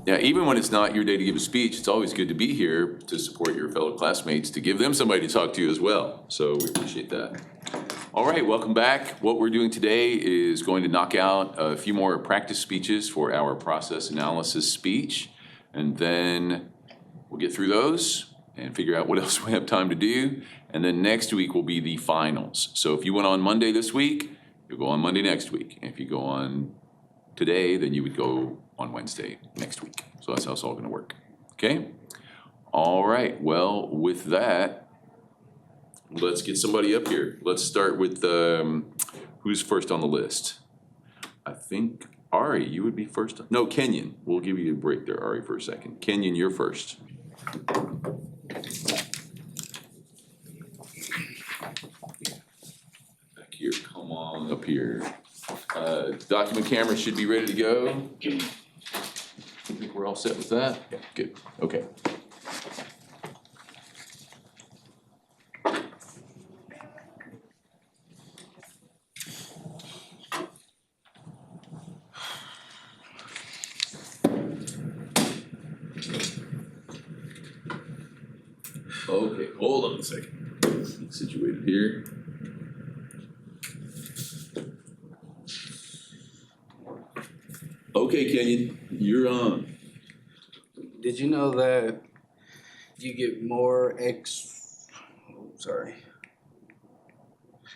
Yeah, even when it's not your day to give a speech, it's always good to be here to support your fellow classmates, to give them somebody to talk to as well. So we appreciate that. All right, welcome back. What we're doing today is going to knock out a few more practice speeches for our process analysis speech. And then we'll get through those and figure out what else we have time to do. And then next week will be the finals. So if you went on Monday this week, you'll go on Monday next week. And if you go on today, then you would go on Wednesday next week. So that's how it's all gonna work, okay? All right, well, with that, let's get somebody up here. Let's start with, who's first on the list? I think Ari, you would be first. No, Kenyon, we'll give you a break there, Ari, for a second. Kenyon, you're first. Back here, come on up here. Document camera should be ready to go. I think we're all set with that? Good, okay. Okay, hold on a second. Get situated here. Okay, Kenyon, you're on. Did you know that you get more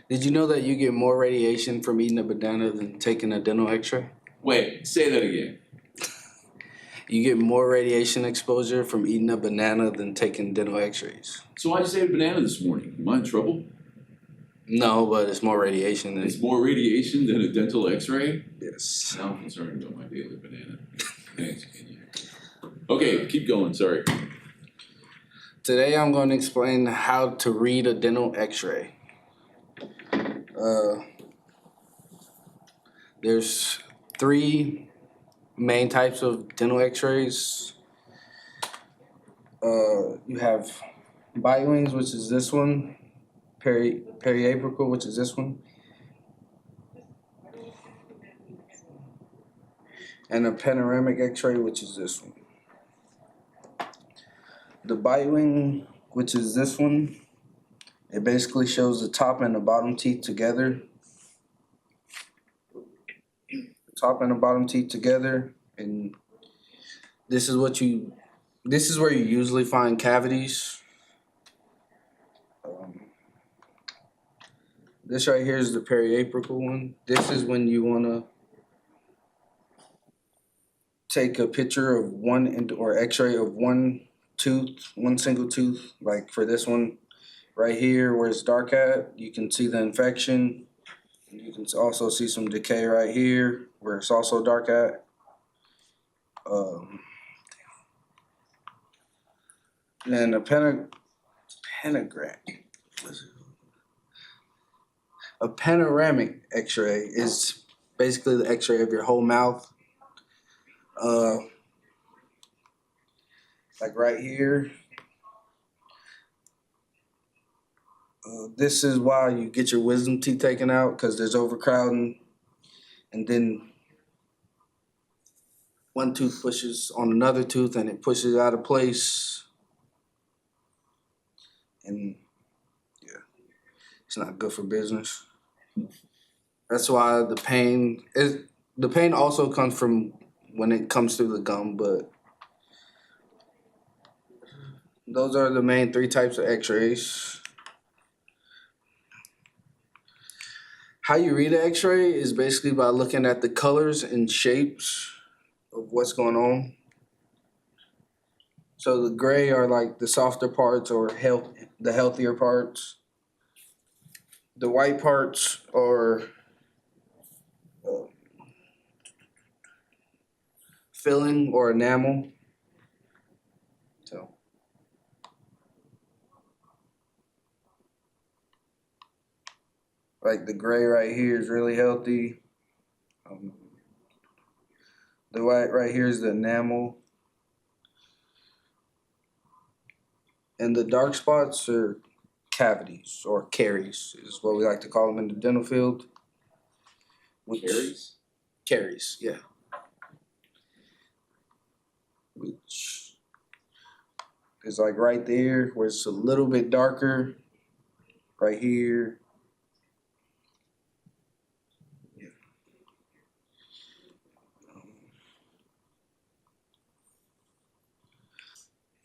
Did you know that you get more radiation from eating a banana than taking a dental x-ray? Wait, say that again. You get more radiation exposure from eating a banana than taking dental x-rays. So why'd you say a banana this morning? Am I in trouble? No, but it's more radiation than... It's more radiation than a dental x-ray? Yes. Now I'm concerned about my daily banana. Thanks, Kenyon. Okay, keep going, sorry. Today I'm going to explain how to read a dental x-ray. There's 3 main types of dental x-rays. You have bite wings, which is this one, periapical, which is this one, and a panoramic x-ray, which is this one. The bite wing, which is this one, it basically shows the top and the bottom teeth together. Top and the bottom teeth together, and this is where you usually find cavities. This right here is the periapical one. This is when you want to take a picture of or x-ray of one single tooth. Like for this one right here where it's dark at, you can see the infection. You can also see some decay right here where it's also dark at. And a panoramic x-ray is basically the x-ray of your whole mouth. Like right here. This is why you get your wisdom teeth taken out, because there's overcrowding, and then one tooth pushes on another tooth and it pushes it out of place, and yeah, it's not good for business. That's why the pain also comes from when it comes through the gum, but those are the main 3 types of x-rays. How you read an x-ray is basically by looking at the colors and shapes of what's going on. So the gray are like the softer parts or the healthier parts. The white parts are filling or enamel. So like the gray right here is really healthy. The white right here is the enamel. And the dark spots are cavities or caries is what we like to call them in the dental field. Caries? Caries, yeah. which is like right there where it's a little bit darker, right here. Yeah.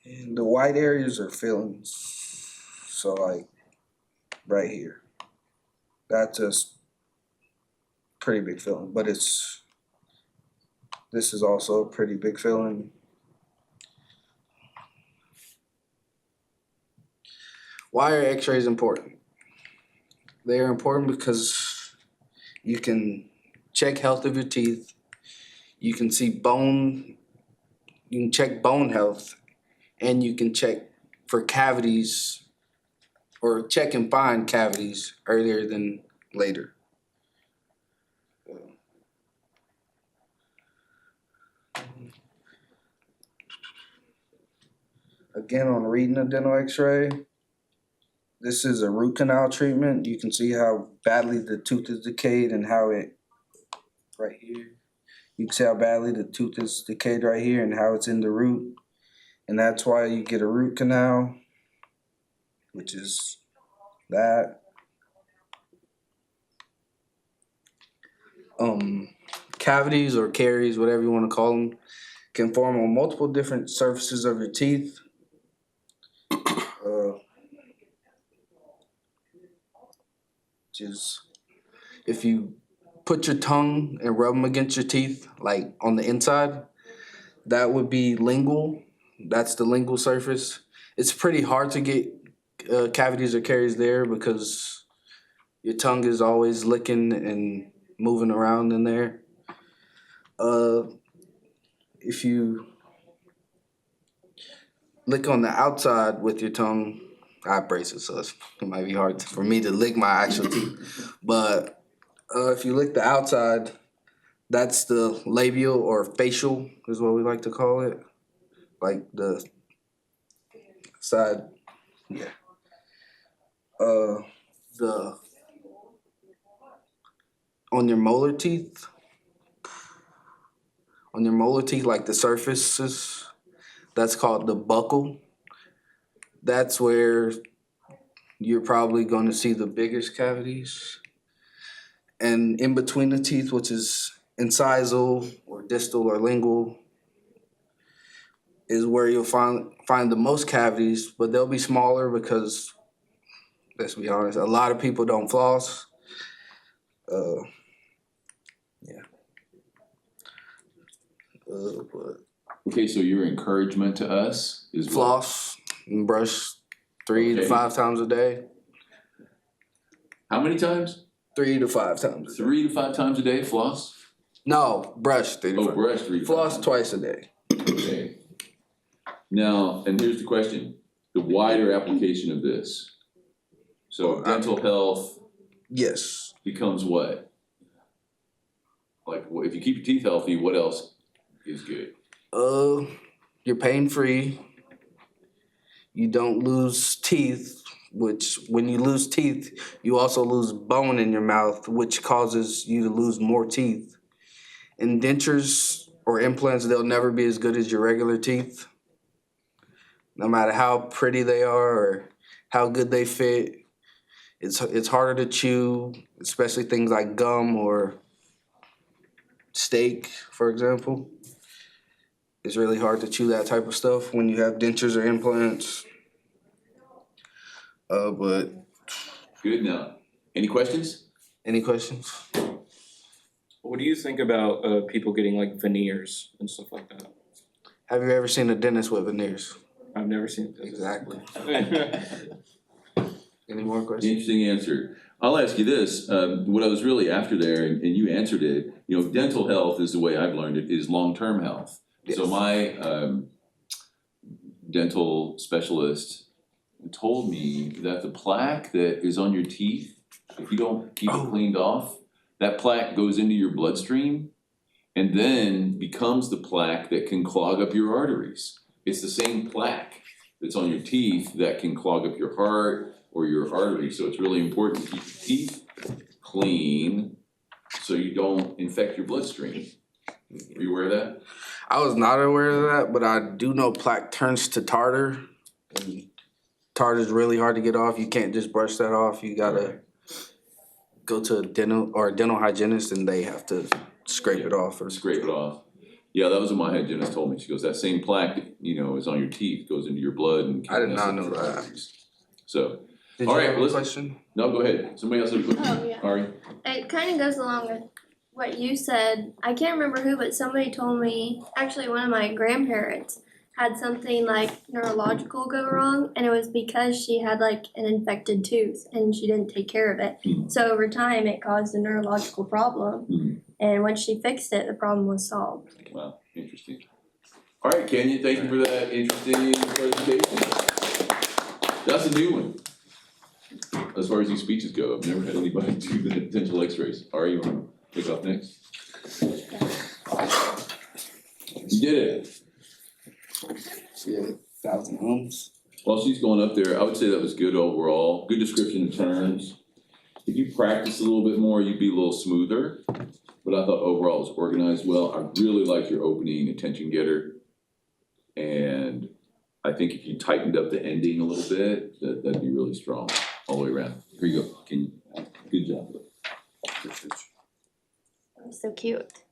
And the white areas are fillings. So like right here. That's a pretty big filling, but this is also a pretty big filling. Why are x-rays important? They are important because you can check health of your teeth. You can see you can check bone health, and you can check for cavities or check and find cavities earlier than later. Again, on reading a dental x-ray, this is a root canal treatment. You can see how badly the tooth is decayed and how it, right here, you can see how badly the tooth is decayed right here and how it's in the root. And that's why you get a root canal, which is that. Cavities or caries, whatever you want to call them, can form on multiple different surfaces of your teeth. Just if you put your tongue and rub them against your teeth, like on the inside, that would be lingual. That's the lingual surface. It's pretty hard to get cavities or caries there because your tongue is always licking and moving around in there. If you lick on the outside with your tongue, I have braces, so it might be hard for me to lick my actual teeth. But if you lick the outside, that's the labial or facial is what we like to call it. Like the side, yeah. The on your molar teeth, like the surfaces, that's called the buccal. That's where you're probably going to see the biggest cavities. And in between the teeth, which is incisal or distal or lingual, is where you'll find the most cavities, but they'll be smaller because, let's be honest, a lot of people don't floss. Yeah. But Okay, so your encouragement to us is what? floss and brush 3 to 5 times a day. How many times? 3 to 5 times a day. 3 to 5 times a day, floss? No, brush 3 to 5. Brush 3 to 5 Floss times. twice a day. Okay. Now, and here's the question, the wider application of this. So dental health Yes. becomes what? Like, if you keep your teeth healthy, what else is good? You're pain free. You don't lose teeth, which when you lose teeth, you also lose bone in your mouth, which causes you to lose more teeth. And dentures or implants, they'll never be as good as your regular teeth. No matter how pretty they are or how good they fit, it's harder to chew, especially things like gum or steak, for example. It's really hard to chew that type of stuff when you have dentures or implants. But Good now. Any questions? any questions? What do you think about people getting like veneers and stuff like that? Have you ever seen a dentist with veneers? I've never seen it. Exactly. Any more questions? Interesting answer. I'll ask you this, what I was really after there, and you answered it, dental health is the way I've learned it, is long-term health. Yes. So my dental specialist told me that the plaque that is on your teeth, if you don't keep it cleaned off, that plaque goes into your bloodstream and then becomes the plaque that can clog up your arteries. It's the same plaque that's on your teeth that can clog up your heart or your arteries. So it's really important to keep your teeth clean so you don't infect your bloodstream. Are you aware of that? I was not aware of that, but I do know plaque turns to tartar. And tartar's really hard to get off. You can't just brush that off. You gotta go to a dental hygienist and they have to scrape it off or Scrape it off. Yeah, that was what my hygienist told me. She goes, that same plaque that, is on your teeth, goes into your blood and. I did can not mess know up your that. teeth. So, Did All you right, have a let's- question? no, go ahead. Somebody else have a question? Oh, yeah. Ari? It kind of goes along with what you said. I can't remember who, but somebody told me, actually, one of my grandparents had something like neurological go wrong, and it was because she had like an infected tooth and she didn't take care of it. Mhm. So over time, it caused a neurological problem. Mhm. And when she fixed it, the problem was solved. Wow, interesting. All right, Kenya, thank you for that interesting presentation. That's a new one. As far as these speeches go, I've never had anybody do the dental x-rays. Ari, you wanna pick up next? You did it. Yeah, 1,000 ohms. While she's going up there, I would say that was good overall, good description of terms. If you practice a little bit more, you'd be a little smoother. But I thought overall it was organized well. I really like your opening attention getter. And I think if you tightened up the ending a little bit, that'd be really strong all the way around. Here you go. Good job. So cute.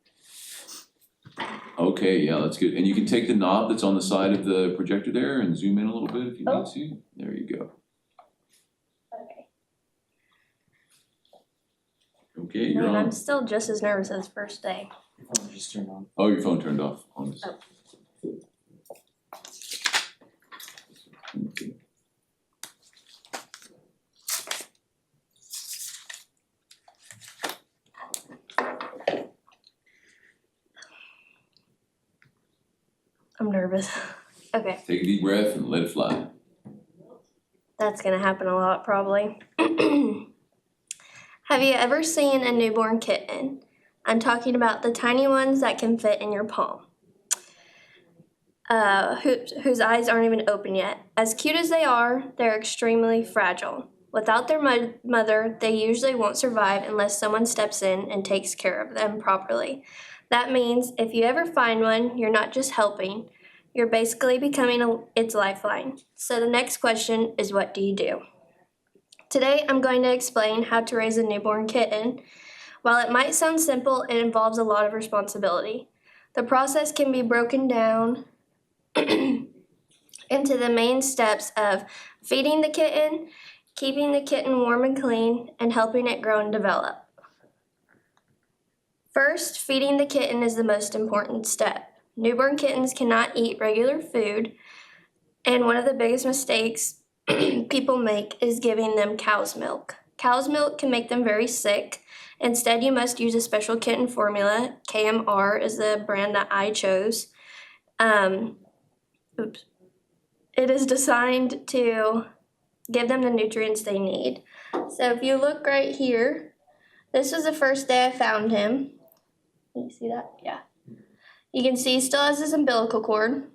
Okay, yeah, that's good. And you can take the knob that's on the side of the projector there and zoom in a little bit if you need to. There you go. Okay. Okay, you're Man, I'm on. still just as nervous as first day. Oh, just turned on. Oh, your phone turned off on this. Oh. Okay. I'm nervous. Okay. Take a deep breath and let it fly. That's gonna happen a lot, probably. Have you ever seen a newborn kitten? I'm talking about the tiny ones that can fit in your palm. Whose eyes aren't even open yet. As cute as they are, they're extremely fragile. Without their mother, they usually won't survive unless someone steps in and takes care of them properly. That means if you ever find one, you're not just helping, you're basically becoming its lifeline. So the next question is, what do you do? Today, I'm going to explain how to raise a newborn kitten. While it might sound simple, it involves a lot of responsibility. The process can be broken down into the main steps of feeding the kitten, keeping the kitten warm and clean, and helping it grow and develop. First, feeding the kitten is the most important step. Newborn kittens cannot eat regular food, and one of the biggest mistakes people make is giving them cow's milk. Cow's milk can make them very sick. Instead, you must use a special kitten formula. KMR is the brand that I chose. It is designed to give them the nutrients they need. So if you look right here, this was the first day I found him. Can you see that? Yeah. You can see he still has his umbilical cord,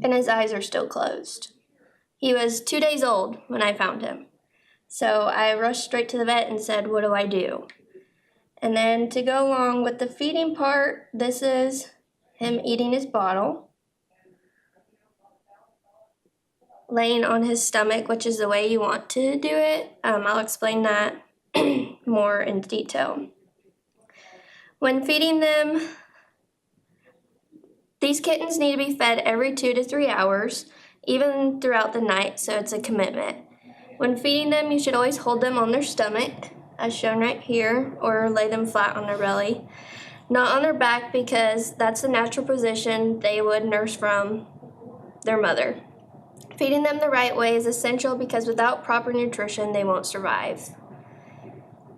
and his eyes are still closed. He was 2 days old when I found him. So I rushed straight to the vet and said, what do I do? And then to go along with the feeding part, this is him eating his bottle, laying on his stomach, which is the way you want to do it. I'll explain that more in detail. When feeding them, these kittens need to be fed every 2 to 3 hours, even throughout the night, so it's a commitment. When feeding them, you should always hold them on their stomach, as shown right here, or lay them flat on their belly. Not on their back, because that's the natural position they would nurse from their mother. Feeding them the right way is essential because without proper nutrition, they won't survive.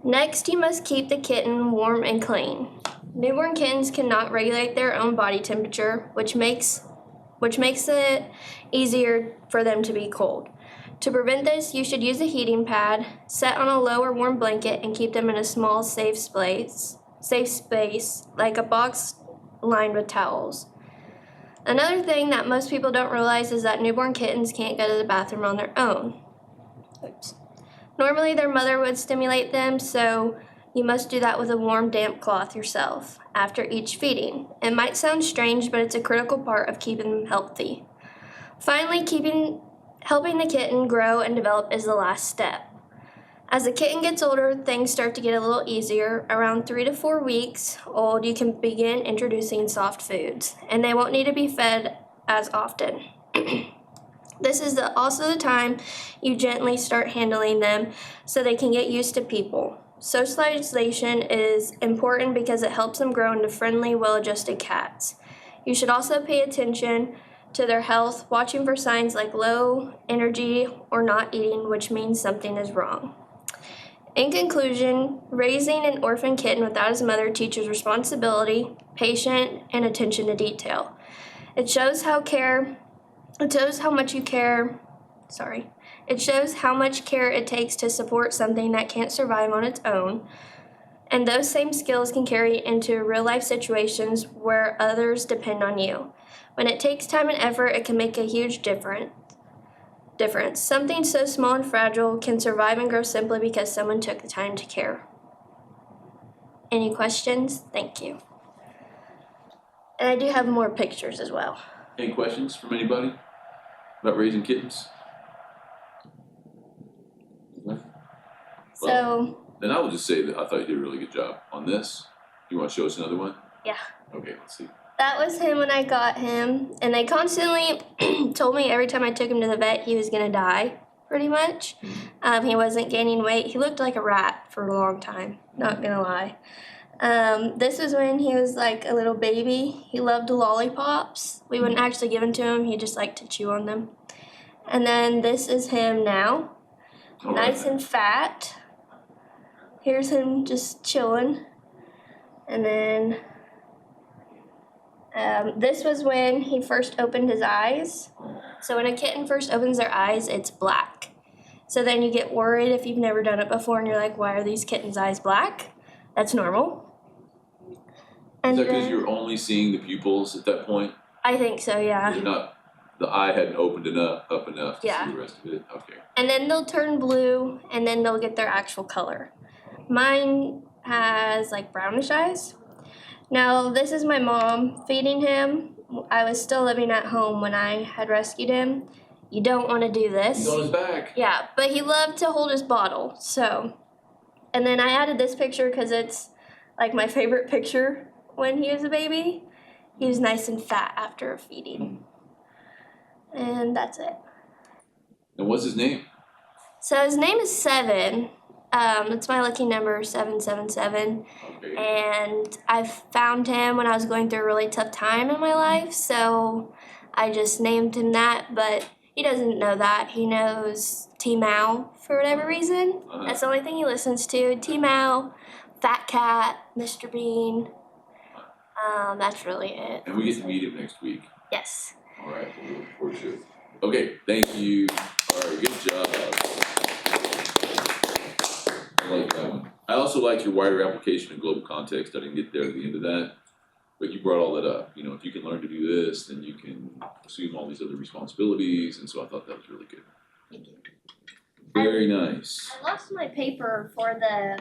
Next, you must keep the kitten warm and clean. Newborn kittens cannot regulate their own body temperature, which makes it easier for them to be cold. To prevent this, you should use a heating pad, set on a low or warm blanket, and keep them in a small, safe space, like a box lined with towels. Another thing that most people don't realize is that newborn kittens can't go to the bathroom on their own. Oops. Normally, their mother would stimulate them, so You must do that with a warm, damp cloth yourself after each feeding. It might sound strange, but it's a critical part of keeping them healthy. Finally, helping the kitten grow and develop is the last step. As the kitten gets older, things start to get a little easier. Around 3 to 4 weeks old, you can begin introducing soft foods, and they won't need to be fed as often. This is also the time you gently start handling them so they can get used to people. Socialization is important because it helps them grow into friendly, well-adjusted cats. You should also pay attention to their health, watching for signs like low energy or not eating, which means something is wrong. In conclusion, raising an orphan kitten without his mother teaches responsibility, patience, and attention to detail. It shows how much care it takes to support something that can't survive on its own. And those same skills can carry into real-life situations where others depend on you. When it takes time and effort, it can make a huge difference. Something so small and fragile can survive and grow simply because someone took the time to care. Any questions? Thank you. And I do have more pictures as well. Any questions from anybody about raising kittens? So, Then I will just say that I thought you did a really good job on this. You want to show us another one? yeah. Okay, let's see. That was him when I got him, and they constantly told me every time I took him to the vet he was gonna die, pretty much. He wasn't gaining weight. He looked like a rat for a long time, not gonna lie. This was when he was like a little baby. He loved lollipops. We wouldn't actually give them to him, he just liked to chew on them. And then this is him now, nice and fat. Here's him just chilling. And then this was when he first opened his eyes. So when a kitten first opens their eyes, it's black. So then you get worried if you've never done it before and you're like, why are these kittens' eyes black? That's normal. Is that because then- you're only seeing the pupils at that point? I think so, yeah. You're not, the eye hadn't opened up enough to Yeah. see the rest of it? Okay. And then they'll turn blue and then they'll get their actual color. Mine has like brownish eyes. Now, this is my mom feeding him. I was still living at home when I had rescued him. You don't want to do this. He's on his back. Yeah, but he loved to hold his bottle, so. And then I added this picture because it's like my favorite picture when he was a baby. He was nice and fat after feeding. And that's it. And what's his name? So his name is Seven. It's my lucky number, 777. Okay. And I found him when I was going through a really tough time in my life, so I just named him that, but he doesn't know that. He knows T-Mow for whatever reason. That's the only thing he listens to. T-Mow, Fat Cat, Mr. Bean. That's really it. And we get to meet him next week. Yes. All right, we'll look forward to it. Okay, thank you. All right, good job. I like that one. I also like your wider application and global context. I didn't get there at the end of that, but you brought all that up. You know, if you can learn to do this, then you can assume all these other responsibilities, and so I thought that was really good. Thank you. Very nice. I lost my paper for the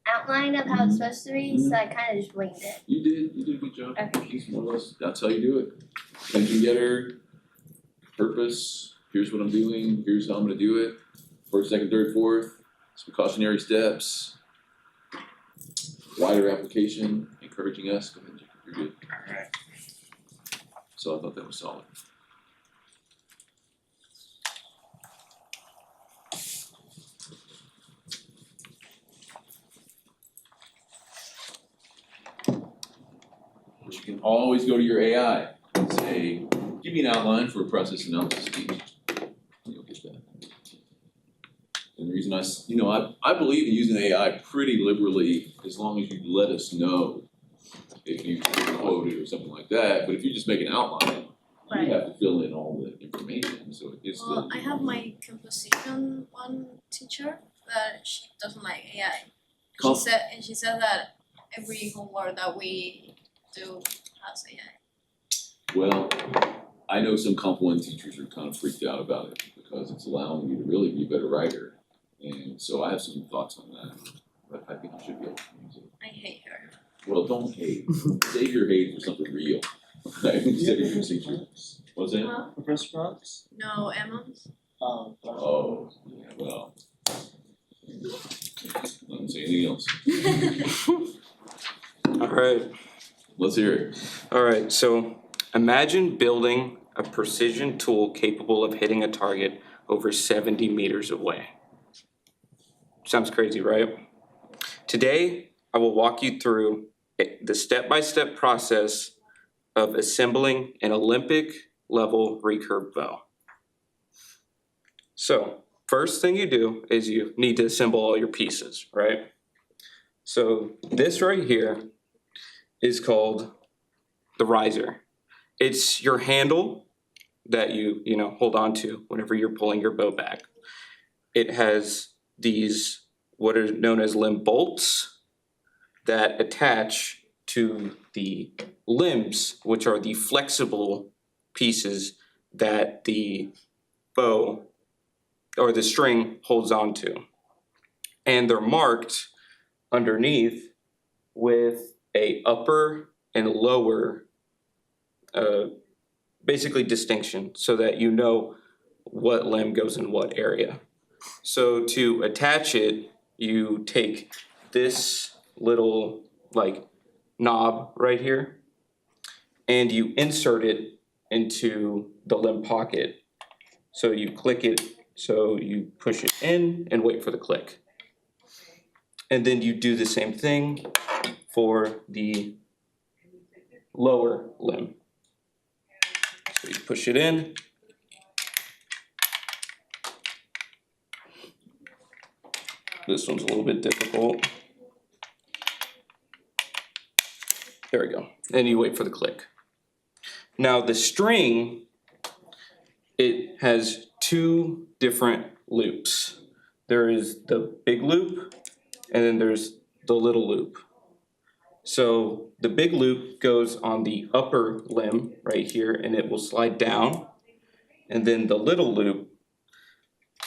outline of how it's supposed to be, so I kind of just winged it. You did a good job. Okay. It's more or less, that's how you do it. Attention getter, purpose, here's what I'm doing, here's how I'm gonna do it. First, second, third, fourth, some cautionary steps. Wider application, encouraging us, go ahead, Jacob, you're good. Alright. So I thought that was solid. But you can always go to your AI and say, give me an outline for a process analysis speech. You'll get that. And the reason I believe in using AI pretty liberally as long as you let us know if you quote it or something like that. But if you just make an outline, Right. you have to fill in all the information, so it's Well, I have my composition one teacher that she doesn't like AI. Com- She said that every homework that we do has AI. Well, I know some Comp 1 teachers are kind of freaked out about it because it's allowing you to really be a better writer. And so I have some thoughts on that, but I think you should be able to use it. I hate her. Well, don't hate, save your hate for something real. Instead of using your, what's that? Huh? Restaurants? No, Emma's? Oh, yeah, well. Don't say anything else. Alright, Let's hear it. alright, so imagine building a precision tool capable of hitting a target over 70 meters away. Sounds crazy, right? Today, I will walk you through the step-by-step process of assembling an Olympic-level recurve bow. So, first thing you do is you need to assemble all your pieces, right? So this right here is called the riser. It's your handle that you hold on to whenever you're pulling your bow back. It has these what are known as limb bolts that attach to the limbs, which are the flexible pieces that the bow or the string holds on to. And they're marked underneath with a upper and lower basically distinction so that you know what limb goes in what area. So to attach it, you take this little like knob right here and you insert it into the limb pocket. So you click it, so you push it in and wait for the click. And then you do the same thing for the lower limb. So you push it in. This one's a little bit difficult. There we go. And you wait for the click. Now the string, it has two different loops. There is the big loop and then there's the little loop. So the big loop goes on the upper limb right here and it will slide down. And then the little loop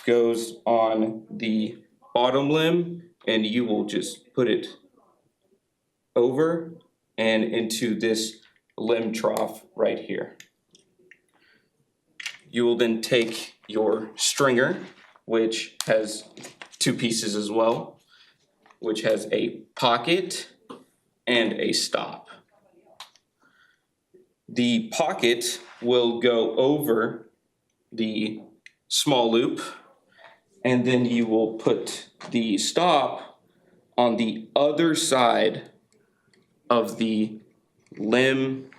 goes on the bottom limb and you will just put it over and into this limb trough right here. You will then take your stringer, which has two pieces as well, which has a pocket and a stop. The pocket will go over the small loop, and then you will put the stop on the other side of the limb,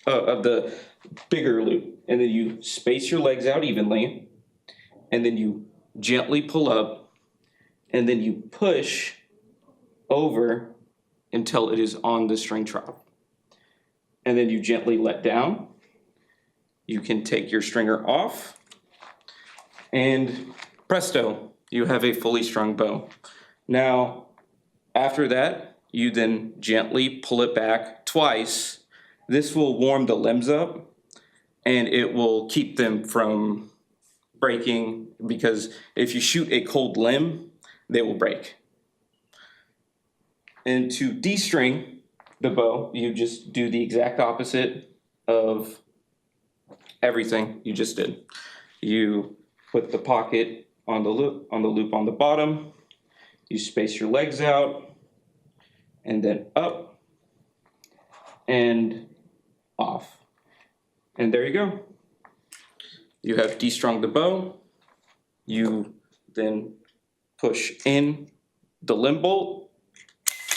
of the bigger loop. And then you space your legs out evenly, and then you gently pull up, and then you push over until it is on the string trough. And then you gently let down. You can take your stringer off, and presto, you have a fully strung bow. Now, after that, you then gently pull it back twice. This will warm the limbs up, and it will keep them from breaking, because if you shoot a cold limb, they will break. And to de-string the bow, you just do the exact opposite of everything you just did. You put the pocket on the loop on the bottom, you space your legs out, and then up and off. And there you go. You have de-strung the bow. You then push in the limb bolt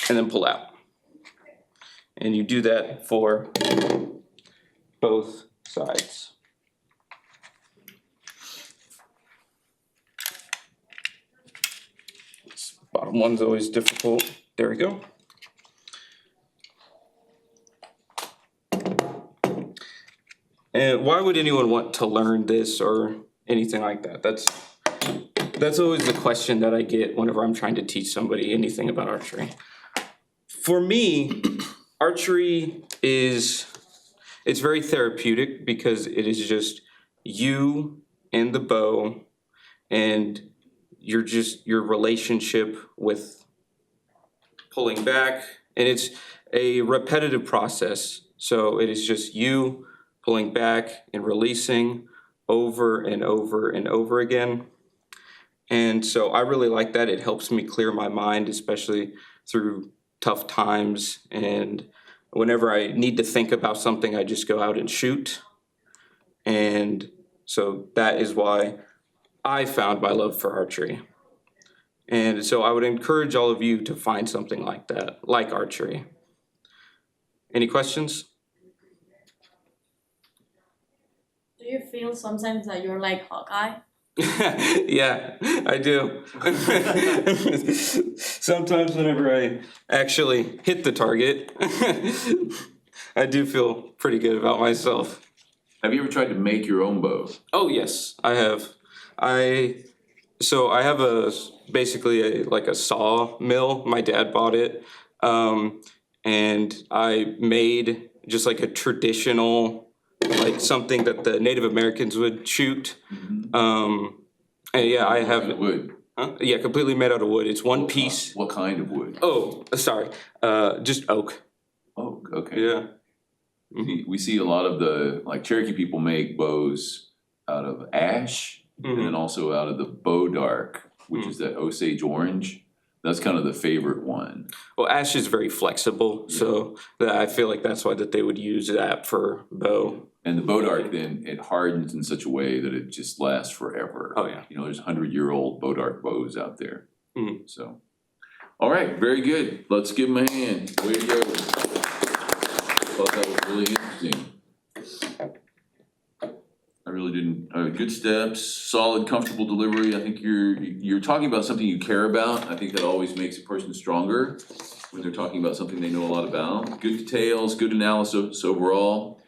and then pull out. And you do that for both sides. This bottom one's always difficult. There we go. And why would anyone want to learn this or anything like that? That's always the question that I get whenever I'm trying to teach somebody anything about archery. For me, archery it's very therapeutic because it is just you and the bow and your relationship with pulling back, and it's a repetitive process. So it is just you pulling back and releasing over and over and over again. And so I really like that. It helps me clear my mind, especially through tough times. And whenever I need to think about something, I just go out and shoot. And so that is why I found my love for archery. And so I would encourage all of you to find something like that, like archery. Any questions? Do you feel sometimes that you're like Hawkeye? Yeah, I do. Sometimes whenever I actually hit the target, I do feel pretty good about myself. Have you ever tried to make your own bow? Oh, yes, I have. So I have basically a sawmill. My dad bought it. And I made just like a traditional, like something that the Native Americans would shoot. And yeah, I have, Wood. huh? Yeah, completely made out of wood. It's one piece. What kind of wood? Oh, sorry, just oak. Oh, okay. Yeah. We see a lot of the, like Cherokee people make bows out of ash and then also out of the bow dark, which is that Osage orange. That's kind of the favorite one. Well, ash is very flexible, so I feel like that's why that they would use that for bow. And the bow dark then, it hardens in such a way that it just lasts forever. Oh, yeah. You know, there's 100-year-old bow dark bows out there. Mhm. So, all right, very good. Let's give them a hand. Way to go. Thought that was really interesting. I really didn't, good steps, solid, comfortable delivery. I think you're talking about something you care about. I think that always makes a person stronger when they're talking about something they know a lot about. Good details, good analysis overall.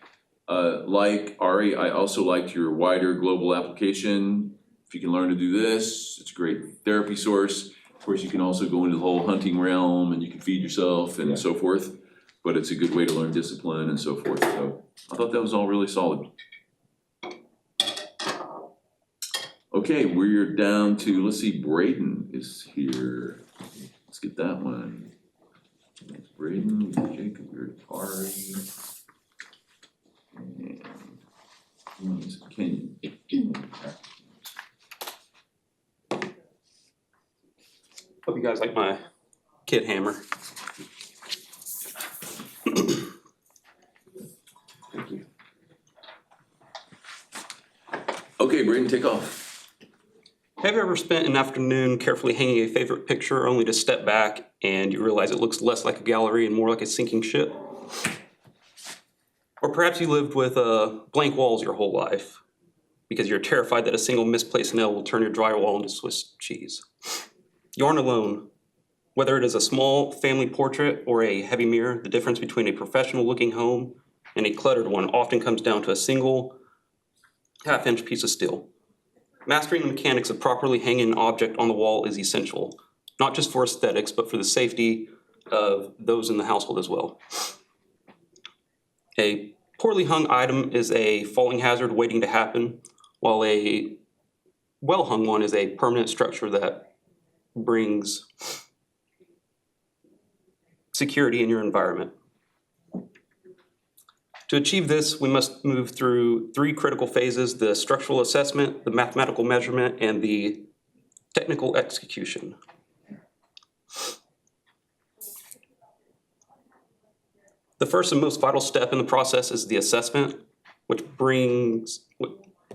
Like Ari, I also liked your wider global application. If you can learn to do this, it's a great therapy source. Of course, you can also go into the whole hunting realm and you can feed yourself and so forth. But it's a good way to learn discipline and so forth. So I thought that was all really solid. Okay, we're down to, let's see, Braden is here. Let's get that one. That's Braden, Jacob, you're Ari. And who is it? Kenyon. Hope you guys like my kid hammer. Thank you. Okay, Braden, take off. Have you ever spent an afternoon carefully hanging a favorite picture only to step back and you realize it looks less like a gallery and more like a sinking ship? Or perhaps you lived with blank walls your whole life because you're terrified that a single misplaced nail will turn your drywall into Swiss cheese. You aren't alone. Whether it is a small family portrait or a heavy mirror, the difference between a professional-looking home and a cluttered one often comes down to a single half-inch piece of steel. Mastering the mechanics of properly hanging an object on the wall is essential, not just for aesthetics, but for the safety of those in the household as well. A poorly hung item is a falling hazard waiting to happen, while a well-hung one is a permanent structure that brings security in your environment. To achieve this, we must move through three critical phases: the structural assessment, the mathematical measurement, and the technical execution. The first and most vital step in the process is the assessment, which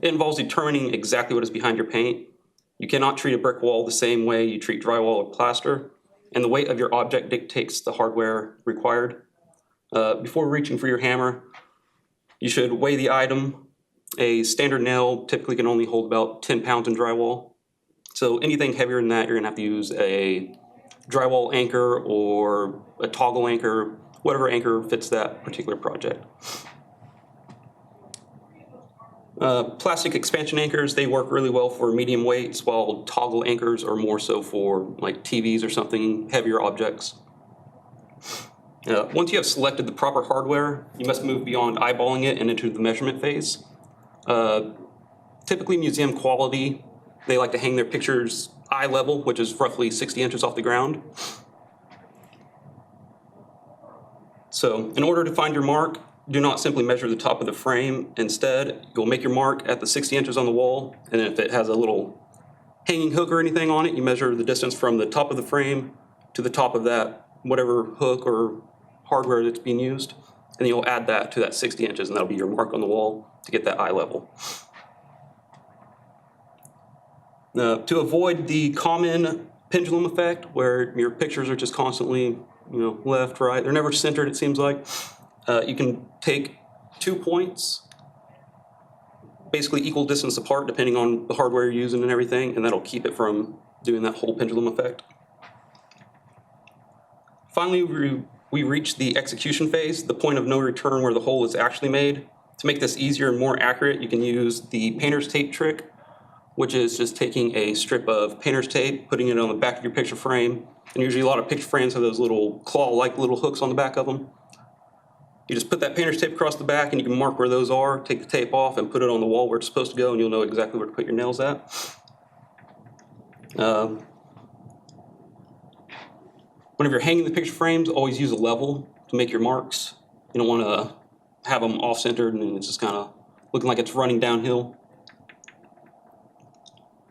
involves determining exactly what is behind your paint. You cannot treat a brick wall the same way you treat drywall or plaster, and the weight of your object dictates the hardware required. Before reaching for your hammer, you should weigh the item. A standard nail typically can only hold about 10 pounds in drywall. So anything heavier than that, you're gonna have to use a drywall anchor or a toggle anchor, whatever anchor fits that particular project. Plastic expansion anchors, they work really well for medium weights, while toggle anchors are more so for like TVs or something, heavier objects. Once you have selected the proper hardware, you must move beyond eyeballing it and into the measurement phase. Typically museum quality, they like to hang their pictures eye level, which is roughly 60 inches off the ground. So in order to find your mark, do not simply measure the top of the frame. Instead, you'll make your mark at the 60 inches on the wall, and if it has a little hanging hook or anything on it, you measure the distance from the top of the frame to the top of that, whatever hook or hardware that's being used, and you'll add that to that 60 inches, and that'll be your mark on the wall to get that eye level. To avoid the common pendulum effect where your pictures are just constantly, left, right, they're never centered, it seems like, you can take 2 points, basically equal distance apart depending on the hardware you're using and everything, and that'll keep it from doing that whole pendulum effect. Finally, we reach the execution phase, the point of no return where the hole is actually made. To make this easier and more accurate, you can use the painter's tape trick, which is just taking a strip of painter's tape, putting it on the back of your picture frame, and usually a lot of picture frames have those little claw-like little hooks on the back of them. You just put that painter's tape across the back and you can mark where those are, take the tape off and put it on the wall where it's supposed to go, and you'll know exactly where to put your nails at. Whenever you're hanging the picture frames, always use a level to make your marks. You don't want to have them off-centered and it's just kind of looking like it's running downhill.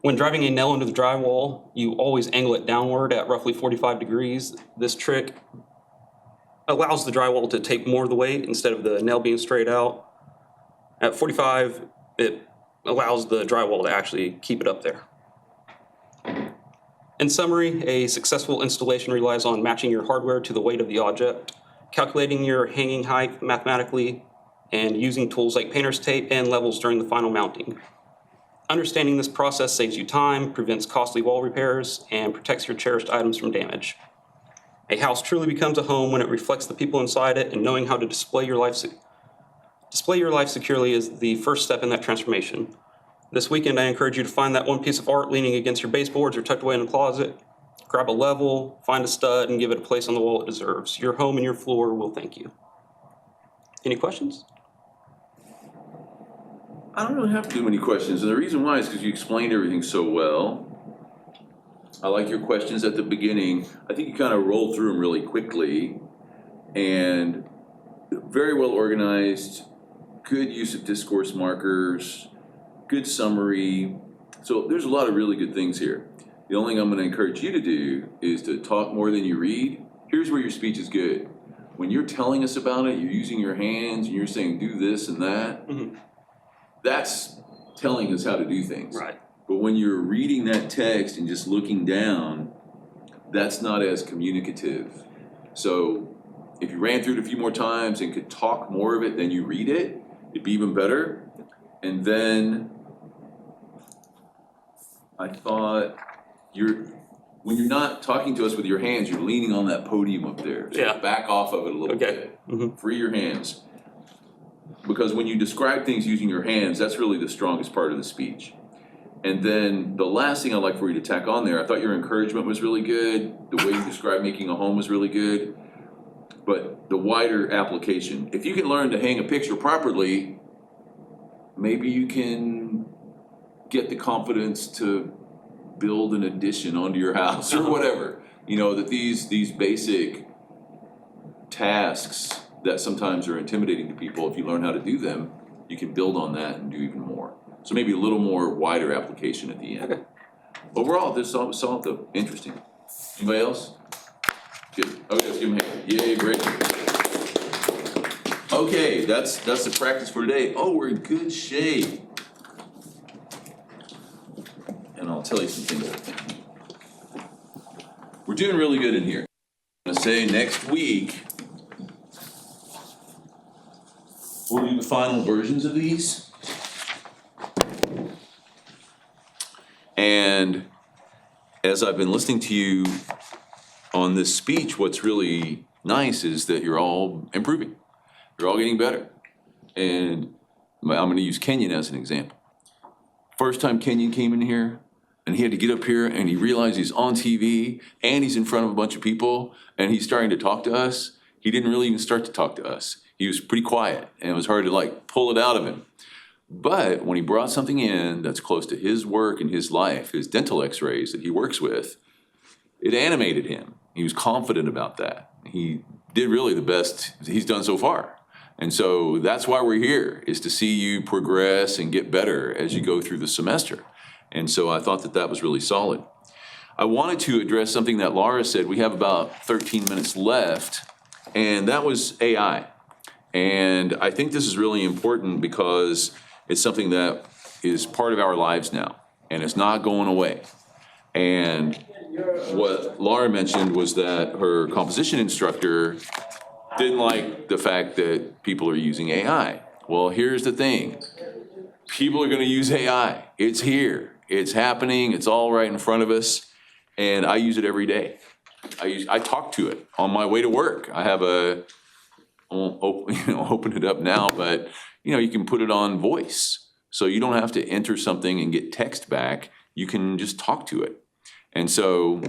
When driving a nail into the drywall, you always angle it downward at roughly 45 degrees. This trick allows the drywall to take more of the weight instead of the nail being straight out. At 45, it allows the drywall to actually keep it up there. In summary, a successful installation relies on matching your hardware to the weight of the object, calculating your hanging height mathematically, and using tools like painter's tape and levels during the final mounting. Understanding this process saves you time, prevents costly wall repairs, and protects your cherished items from damage. A house truly becomes a home when it reflects the people inside it, and knowing how to display your life securely is the first step in that transformation. This weekend, I encourage you to find that one piece of art leaning against your baseboards or tucked away in a closet. Grab a level, find a stud, and give it a place on the wall it deserves. Your home and your floor will thank you. Any questions? I don't really have too many questions, and the reason why is because you explained everything so well. I like your questions at the beginning. I think you kind of rolled through them really quickly, and very well organized, good use of discourse markers, good summary. So there's a lot of really good things here. The only thing I'm going to encourage you to do is to talk more than you read. Here's where your speech is good. When you're telling us about it, you're using your hands, and you're saying do this and that. Mm-hmm. That's telling us how to do things. Right. But when you're reading that text and just looking down, that's not as communicative. So if you ran through it a few more times and could talk more of it than you read it, it'd be even better. And then I thought when you're not talking to us with your hands, you're leaning on that podium up there. So Yeah. back off of it a little bit. Mm-hmm. Free your hands. Because when you describe things using your hands, that's really the strongest part of the speech. And then the last thing I'd like for you to tack on there, I thought your encouragement was really good. The way you described making a home was really good. But the wider application, if you can learn to hang a picture properly, maybe you can get the confidence to build an addition onto your house or whatever. You know, that these basic tasks that sometimes are intimidating to people, if you learn how to do them, you can build on that and do even more. So maybe a little more wider application at the end. Okay. Overall, this solved the interesting. Anybody else? Good. Okay, let's give him a hand. Yay, great. Okay, that's the practice for today. Oh, we're in good shape. And I'll tell you some things I'm thinking. We're doing really good in here. I'm gonna say next week, we'll do the final versions of these. And as I've been listening to you on this speech, what's really nice is that you're all improving. You're all getting better. And I'm gonna use Kenyon as an example. First time Kenyon came in here, and he had to get up here and he realized he's on TV and he's in front of a bunch of people and he's starting to talk to us. He didn't really even start to talk to us. He was pretty quiet and it was hard to pull it out of him. But when he brought something in that's close to his work and his life, his dental x-rays that he works with, it animated him. He was confident about that. He did really the best he's done so far. And so that's why we're here, is to see you progress and get better as you go through the semester. And so I thought that that was really solid. I wanted to address something that Laura said. We have about 13 minutes left, and that was AI. And I think this is really important because it's something that is part of our lives now, and it's not going away. And what Laura mentioned was that her composition instructor didn't like the fact that people are using AI. Well, here's the thing. People are gonna use AI. It's here, it's happening, it's all right in front of us, and I use it every day. I talk to it on my way to work. I have I won't open it up now, but you can put it on voice. So you don't have to enter something and get text back. You can just talk to it. And so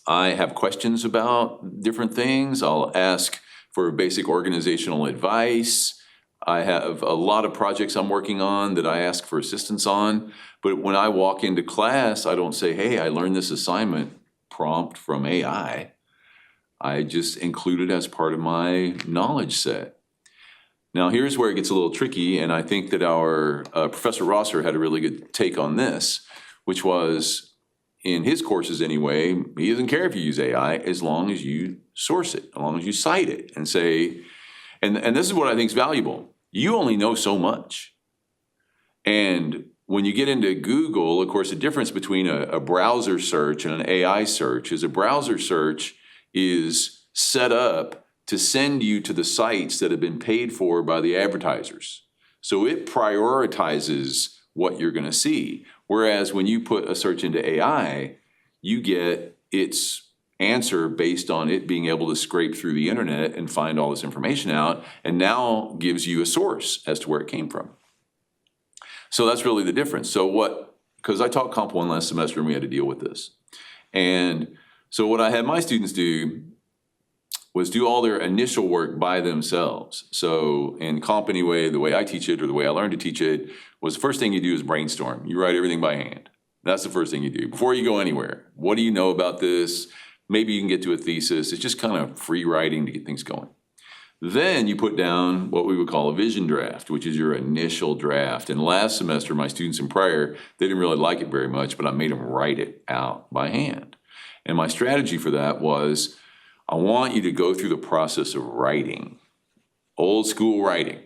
I have questions about different things. I'll ask for basic organizational advice. I have a lot of projects I'm working on that I ask for assistance on. But when I walk into class, I don't say, hey, I learned this assignment prompt from AI. I just include it as part of my knowledge set. Now, here's where it gets a little tricky, and I think that our Professor Rosser had a really good take on this, which was, in his courses anyway, he doesn't care if you use AI as long as you source it, as long as you cite it and say, and this is what I think is valuable. You only know so much. And when you get into Google, of course, the difference between a browser search and an AI search is a browser search is set up to send you to the sites that have been paid for by the advertisers. So it prioritizes what you're going to see. Whereas when you put a search into AI, you get its answer based on it being able to scrape through the internet and find all this information out, and now gives you a source as to where it came from. So that's really the difference. So because I taught Comp 1 last semester and we had to deal with this. And so what I had my students do was do all their initial work by themselves. So in Comp anyway, the way I teach it or the way I learned to teach it was the first thing you do is brainstorm. You write everything by hand. That's the first thing you do before you go anywhere. What do you know about this? Maybe you can get to a thesis. It's just kind of free writing to get things going. Then you put down what we would call a vision draft, which is your initial draft. And last semester, my students in prior, they didn't really like it very much, but I made them write it out by hand. And my strategy for that was, I want you to go through the process of writing, old school writing.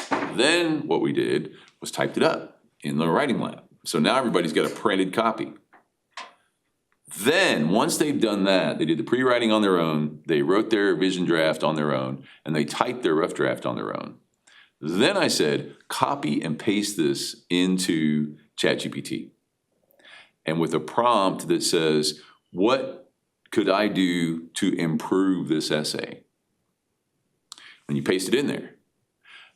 Then what we did was typed it up in the writing lab. So now everybody's got a printed copy. Then, once they've done that, they did the pre-writing on their own, they wrote their vision draft on their own, and they typed their rough draft on their own. Then I said, copy and paste this into ChatGPT. And with a prompt that says, what could I do to improve this essay? And you paste it in there.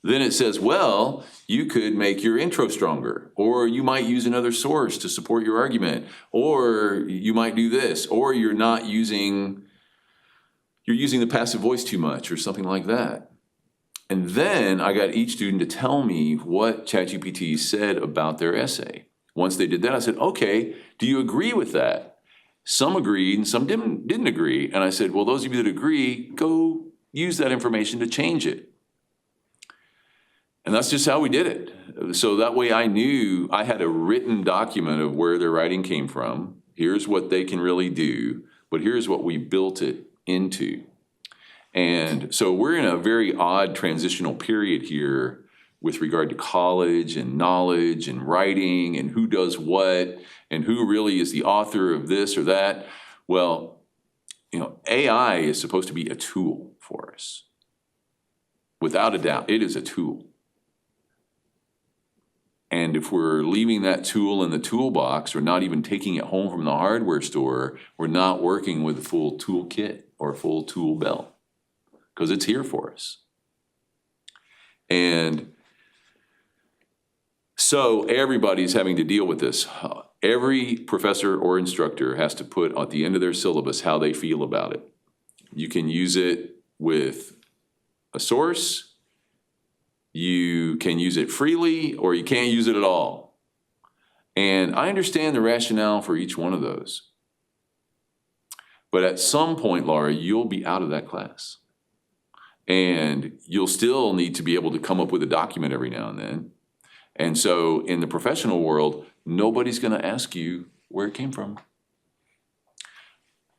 Then it says, well, you could make your intro stronger, or you might use another source to support your argument, or you might do this, or you're using the passive voice too much, or something like that. And then I got each student to tell me what ChatGPT said about their essay. Once they did that, I said, okay, do you agree with that? Some agreed and some didn't agree. And I said, well, those of you that agree, go use that information to change it. And that's just how we did it. So that way I knew I had a written document of where their writing came from. Here's what they can really do, but here's what we built it into. And so we're in a very odd transitional period here with regard to college and knowledge and writing and who does what and who really is the author of this or that. Well, AI is supposed to be a tool for us. Without a doubt, it is a tool. And if we're leaving that tool in the toolbox or not even taking it home from the hardware store, we're not working with a full toolkit or a full tool belt, because it's here for us. And so everybody's having to deal with this. Every professor or instructor has to put at the end of their syllabus how they feel about it. You can use it with a source. You can use it freely, or you can't use it at all. And I understand the rationale for each one of those. But at some point, Laura, you'll be out of that class. And you'll still need to be able to come up with a document every now and then. And so in the professional world, nobody's gonna ask you where it came from.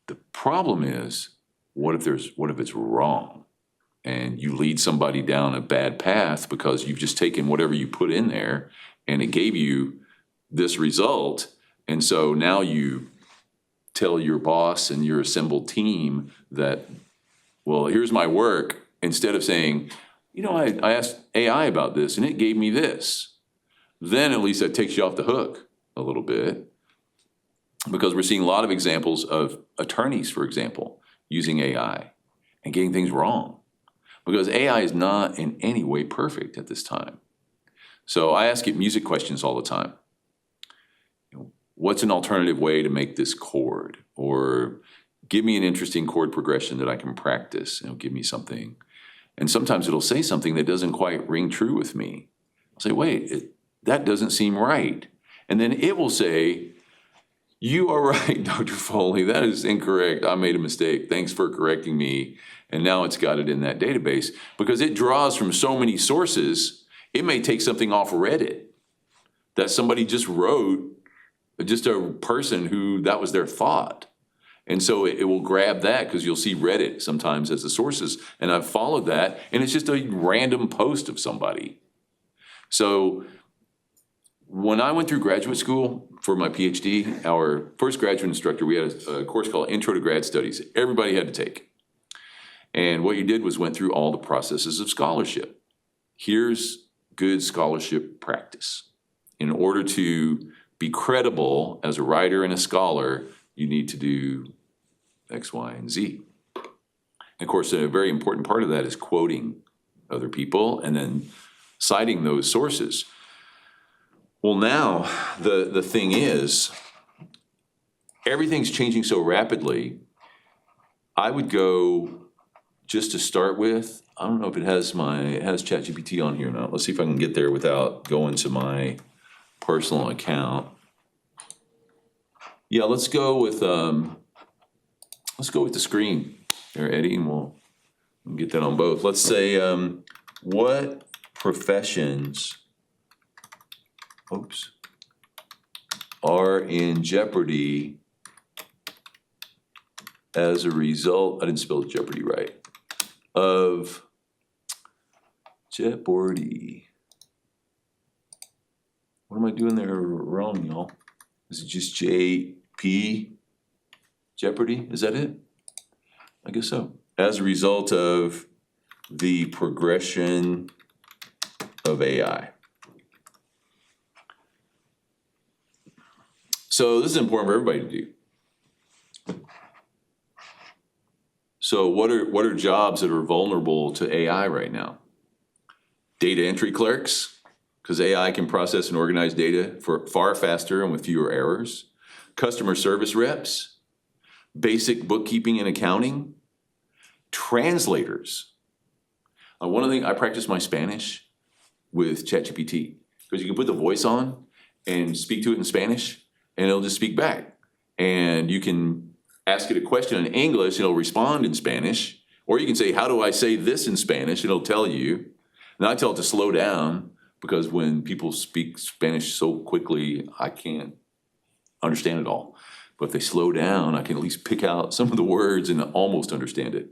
The problem is, what if it's wrong? And you lead somebody down a bad path because you've just taken whatever you put in there and it gave you this result. And so now you tell your boss and your assembled team that, well, here's my work, instead of saying, you know, I asked AI about this and it gave me this. Then at least that takes you off the hook a little bit. Because we're seeing a lot of examples of attorneys, for example, using AI and getting things wrong. Because AI is not in any way perfect at this time. So I ask it music questions all the time. You know, what's an alternative way to make this chord? Or give me an interesting chord progression that I can practice. It'll give me something. And sometimes it'll say something that doesn't quite ring true with me. I'll say, wait, that doesn't seem right. And then it will say, you are right, Dr. Foley, that is incorrect. I made a mistake. Thanks for correcting me. And now it's got it in that database. Because it draws from so many sources, it may take something off Reddit that somebody just wrote, just a person who that was their thought. And so it will grab that, because you'll see Reddit sometimes as the sources. And I've followed that, and it's just a random post of somebody. So when I went through graduate school for my PhD, our first graduate instructor, we had a course called Intro to Grad Studies. Everybody had to take. And what you did was went through all the processes of scholarship. Here's good scholarship practice. In order to be credible as a writer and a scholar, you need to do X, Y, and Z. And of course, a very important part of that is quoting other people and then citing those sources. Well, now, the thing is, everything's changing so rapidly. I would go, just to start with, I don't know if it has ChatGPT on here or not. Let's see if I can get there without going to my personal account. Yeah, let's go with the screen there, Eddie, and we'll get that on both. Let's say, what professions are in jeopardy as a result, I didn't spell Jeopardy right, of Jeopardy. What am I doing there wrong, y'all? Is it just JP? Jeopardy, is that it? I guess so. As a result of the progression of AI. So this is important for everybody to do. So what are jobs that are vulnerable to AI right now? Data entry clerks, because AI can process and organize data for far faster and with fewer errors. Customer service reps, basic bookkeeping and accounting, translators. One of the things, I practice my Spanish with ChatGPT, because you can put the voice on and speak to it in Spanish, and it'll just speak back. And you can ask it a question in English, and it'll respond in Spanish. Or you can say, how do I say this in Spanish? And it'll tell you. And I tell it to slow down, because when people speak Spanish so quickly, I can't understand it all. But if they slow down, I can at least pick out some of the words and almost understand it.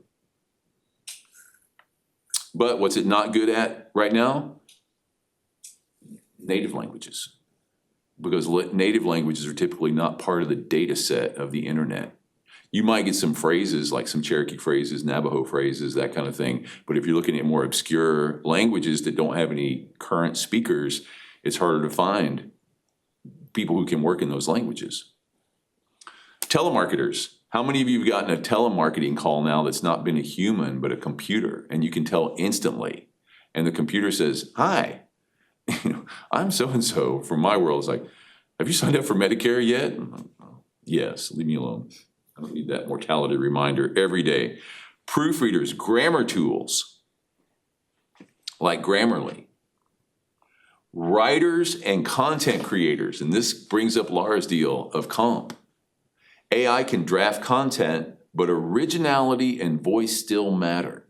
But what's it not good at right now? Native languages. Because native languages are typically not part of the data set of the internet. You might get some phrases, like some Cherokee phrases, Navajo phrases, that kind of thing. But if you're looking at more obscure languages that don't have any current speakers, it's harder to find people who can work in those languages. Telemarketers. How many of you have gotten a telemarketing call now that's not been a human, but a computer? And you can tell instantly. And the computer says, hi, I'm so-and-so from my world. It's like, have you signed up for Medicare yet? Yes, leave me alone. I don't need that mortality reminder every day. Proofreaders, grammar tools, like Grammarly. Writers and content creators, and this brings up Laura's deal of comp. AI can draft content but originality and voice still matter.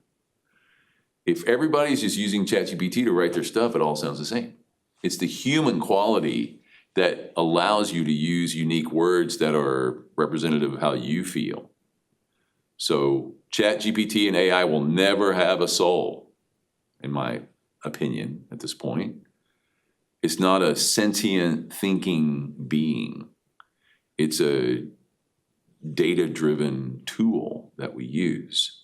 If everybody's just using ChatGPT to write their stuff, it all sounds the same. It's the human quality that allows you to use unique words that are representative of how you feel. So ChatGPT and AI will never have a soul, in my opinion, at this point. It's not a sentient thinking being. It's a data-driven tool that we use.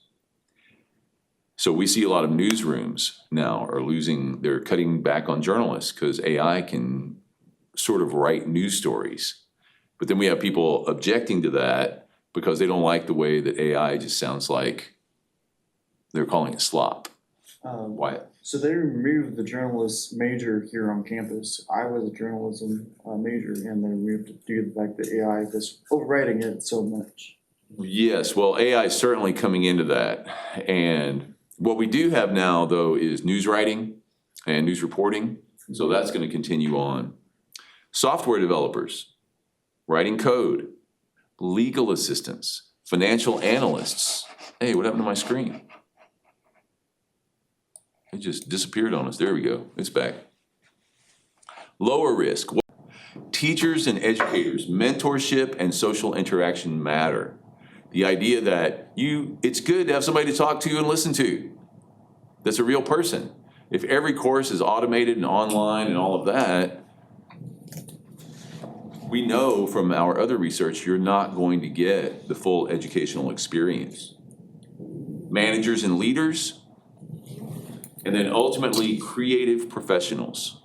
So we see a lot of newsrooms now they're cutting back on journalists because AI can sort of write news stories. But then we have people objecting to that because they don't like the way that AI just sounds like they're calling it slop. Wyatt? So they removed the journalist major here on campus. I was a journalism major, and they removed it due to the fact that AI is overwriting it so much. Yes, well, AI is certainly coming into that. And what we do have now, though, is news writing and news reporting. So that's going to continue on. Software developers, writing code, legal assistants, financial analysts. Hey, what happened to my screen? It just disappeared on us. There we go. It's back. Lower risk. Teachers and educators, mentorship and social interaction matter. The idea that it's good to have somebody to talk to and listen to. That's a real person. If every course is automated and online and all of that, we know from our other research, you're not going to get the full educational experience. Managers and leaders, and then ultimately creative professionals,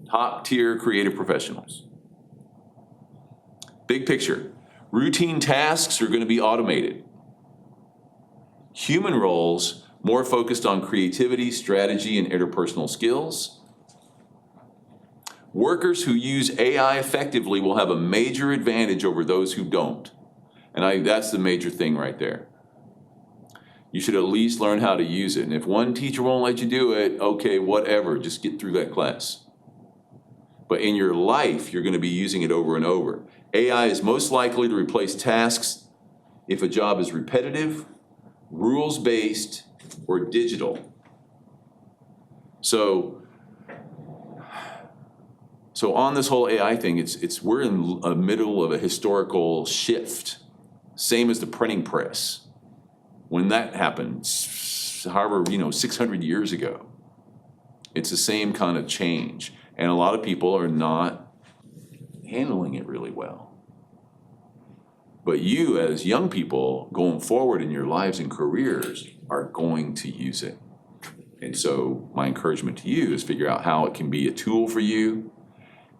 top tier creative professionals. Big picture, routine tasks are going to be automated. Human roles more focused on creativity, strategy, and interpersonal skills. Workers who use AI effectively will have a major advantage over those who don't. And that's the major thing right there. You should at least learn how to use it. And if one teacher won't let you do it, okay, whatever, just get through that class. But in your life, you're going to be using it over and over. AI is most likely to replace tasks if a job is repetitive, rules-based, or digital. So on this whole AI thing, we're in the middle of a historical shift, same as the printing press. When that happened, however, 600 years ago, it's the same kind of change. And a lot of people are not handling it really well. But you, as young people, going forward in your lives and careers, are going to use it. And so my encouragement to you is figure out how it can be a tool for you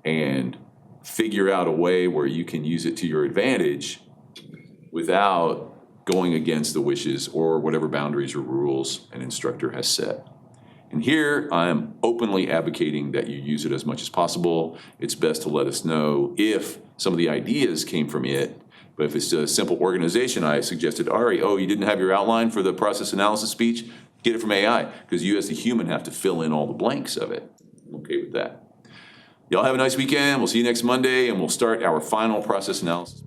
and figure out a way where you can use it to your advantage without going against the wishes or whatever boundaries or rules an instructor has set. And here I'm openly advocating that you use it as much as possible. It's best to let us know if some of the ideas came from it. But if it's a simple organization, I suggested, Ari, you didn't have your outline for the process analysis speech? Get it from AI, because you as the human have to fill in all the blanks of it. I'm okay with that. Y'all have a nice weekend. We'll see you next Monday, and we'll start our final process analysis.